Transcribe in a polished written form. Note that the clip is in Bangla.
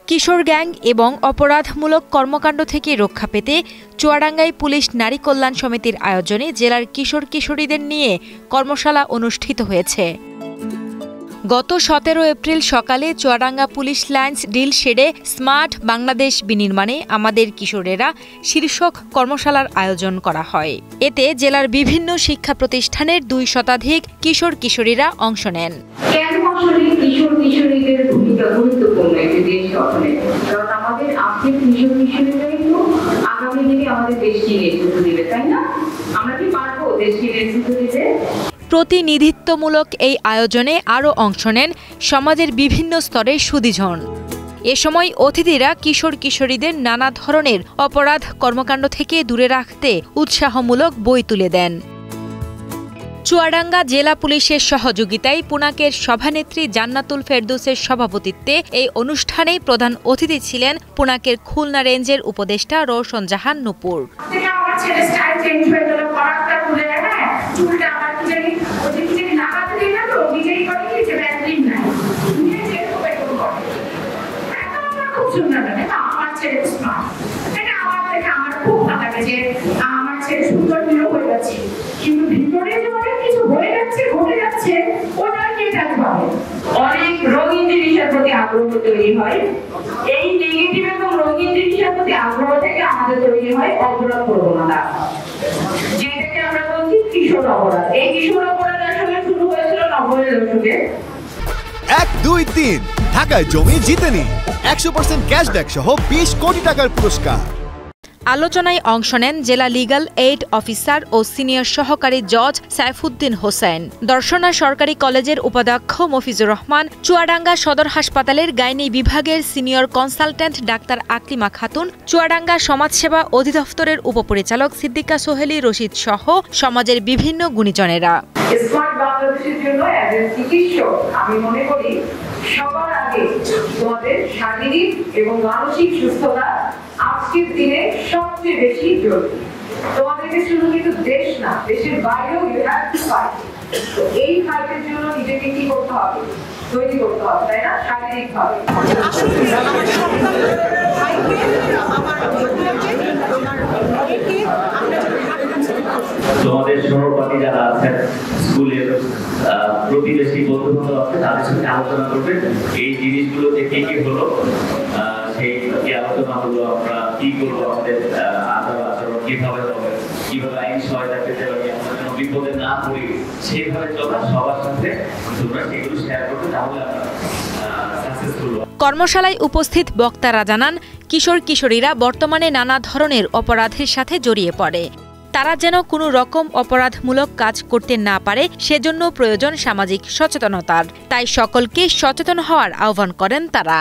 কিশোর গ্যাং এবং অপরাধমূলক কর্মকাণ্ড থেকে রক্ষা পেতে চুয়াডাঙ্গায় পুলিশ নারী কল্যাণ সমিতির আয়োজনে জেলার কিশোর কিশোরীদের নিয়ে কর্মশালা অনুষ্ঠিত হয়েছে। গত 17 এপ্রিল সকালে চুয়াডাঙ্গা পুলিশ লাইন্স ডিল শেডে স্মার্ট বাংলাদেশ বিনির্মাণে আমাদের কিশোরেরা শীর্ষক কর্মশালার আয়োজন করা হয়। এতে জেলার বিভিন্ন শিক্ষা প্রতিষ্ঠানের 2 শতাধিক কিশোর কিশোরীরা অংশ নেন। কিশোর কিশোরীদের ভূমিকা গুরুত্বপূর্ণ একটি দেশ গঠনে, কারণ আমাদের আজকের কিশোর কিশোরীরাই তো আগামী দিনে আমাদের দেশকে নেতৃত্ব দিবে, তাই না? আমরা কি পারবো দেশকে নেতৃত্ব দিতে? প্রতিনিধিত্বমূলক এই আয়োজনে আরও অংশ নেন সমাজের বিভিন্ন স্তরের সুধীজন। এ সময় অতিথিরা কিশোর কিশোরীদের নানা ধরনের অপরাধ কর্মকাণ্ড থেকে দূরে রাখতে উৎসাহমূলক বই তুলে দেন। চুয়াডাঙ্গা জেলা পুলিশের সহযোগিতায় পুনাকের সভানেত্রী জান্নাতুল ফেরদৌসের সভাপতিত্বে এই অনুষ্ঠানে প্রধান অতিথি ছিলেন পুনাকের খুলনা রেঞ্জের উপদেষ্টা রওশন জাহান নূপুর। অনেক রঙিন জিনিসের প্রতি আগ্রহ তৈরি হয়। এই নেগেটিভ এবং রঙিন জিনিসের প্রতি আগ্রহ থেকে আমাদের তৈরি হয় অপরাধ প্রবণতা, যেটাকে আমরা বলছি কিশোর অপরাধ। এই কিশোর অপরাধ আসলে শুরু হয়েছিল 90-এর দশকে। 1, 2, 3 ঢাকায় জমি জিতে নিন 100% ক্যাশব্যাক সহ 20 কোটি টাকার পুরস্কার। আলোচনায় অংশ নেন জেলা লিগ্যাল এইড অফিসার ও সিনিয়র সহকারী জজ সাইফুদ্দিন হোসেন, দর্শনা সরকারি কলেজের উপাধ্যক্ষ মফিজুর রহমান, চুয়াডাঙ্গা সদর হাসপাতালের গাইনি বিভাগের senior consultant doctor Aklima Khatun, Chuadanga সমাজসেবা অধিদপ্তরের উপপরিচালক সিদ্দিকা সোহেলি রশিদ সহ সমাজের বিভিন্ন গুণীজনেরা। স্মার্ট বাংলাদেশের জন্য একজন চিকিৎসক আমি মনে করি সবার আগে তোমাদের শারীরিক এবং মানসিক সুস্থতা আজকের দিনে সবচেয়ে বেশি জরুরি। তোমাদেরকে শুধু কিন্তু দেশ না, দেশের বাইরেও ইউ হ্যাভ টু ফাইট। তো এই ফাইটের জন্য নিজেকে কি করতে হবে? তৈরি করতে হবে, তাই না? শারীরিকভাবে। তোমাদের সহপাঠী যারা আছেন, স্কুলের প্রতিবেশী বন্ধু-বান্ধব আছে, তাদের সাথে আলোচনা করবেন এই জিনিসগুলো যে কি কি হলো, সেই আলোচনা হলো আমরা কি করবো, আমাদের আচরণ কিভাবে হবে, কিভাবে আইন সহায়তা পেতে পারি, আমরা যেন বিপদে না পড়ি, সেইভাবে চলা সবার সাথে তোমরা সেগুলো শেয়ার করবে, তাহলে আমরা সাকসেসফুল। কর্মশালায় উপস্থিত বক্তারা জানান, কিশোর কিশোরীরা বর্তমানে নানা ধরনের অপরাধের সাথে জড়িয়ে পড়ে। তারা যেন কোনো রকম অপরাধমূলক কাজ করতে না পারে, সেজন্য প্রয়োজন সামাজিক সচেতনতার। তাই সকলকে সচেতন হওয়ার আহ্বান করেন তারা।